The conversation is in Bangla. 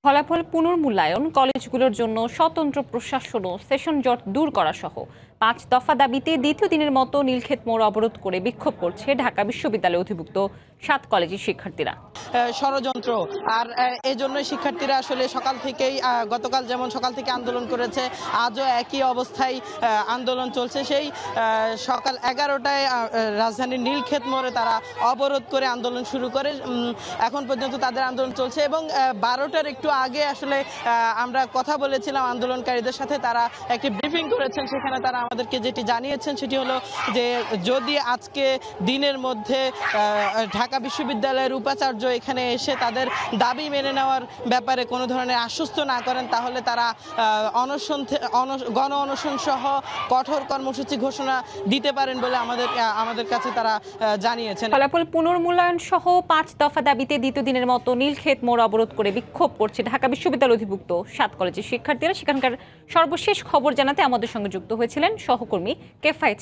ফলাফল পুনর্মূল্যায়ন, কলেজগুলোর জন্য স্বতন্ত্র প্রশাসন ও সেশন জট দূর করা সহ ৫ দফা দাবিতে দ্বিতীয় দিনের মতো নীলক্ষেত মোড় অবরোধ করে বিক্ষোভ করছে ঢাকা বিশ্ববিদ্যালয়ে অধিভুক্ত ৭ কলেজের শিক্ষার্থীরা। ষড়যন্ত্র আর এই জন্য শিক্ষার্থীরা আসলে সকাল থেকেই গতকাল যেমন সকাল থেকে আন্দোলন করেছে, আজও একই অবস্থায় আন্দোলন চলছে। সেই সকাল ১১টায় রাজধানীর নীলক্ষেত মোড়ে তারা অবরোধ করে আন্দোলন শুরু করে। এখন পর্যন্ত তাদের আন্দোলন চলছে এবং ১২টার একটু আগে আসলে আমরা কথা বলেছিলাম আন্দোলনকারীদের সাথে। তারা একটি ব্রিফিং করেছেন, সেখানে তারা আমাদেরকে যেটি জানিয়েছেন সেটি হলো যে যদি আজকে দিনের মধ্যে ঢাকা বিশ্ববিদ্যালয়ের উপাচার্য এখানে এসে তাদের দাবি মেনে নেওয়ার ব্যাপারে কোনো ধরনের আশ্বস্ত না করেন, তাহলে তারা গণ অনশন সহ কঠোর কর্মসূচি ঘোষণা দিতে পারেন বলে আমাদের কাছে তারা জানিয়েছেন। ফলাফল পুনর্মূল্যায়ন সহ ৫ দফা দাবিতে দ্বিতীয় দিনের মতো নীলক্ষেত মোড় অবরোধ করে বিক্ষোভ করছে ঢাকা বিশ্ববিদ্যালয় অধিভুক্ত ৭ কলেজের শিক্ষার্থীরা। সেখানকার সর্বশেষ খবর জানাতে আমাদের সঙ্গে যুক্ত হয়েছিলেন সহকর্মী কেফায়েত।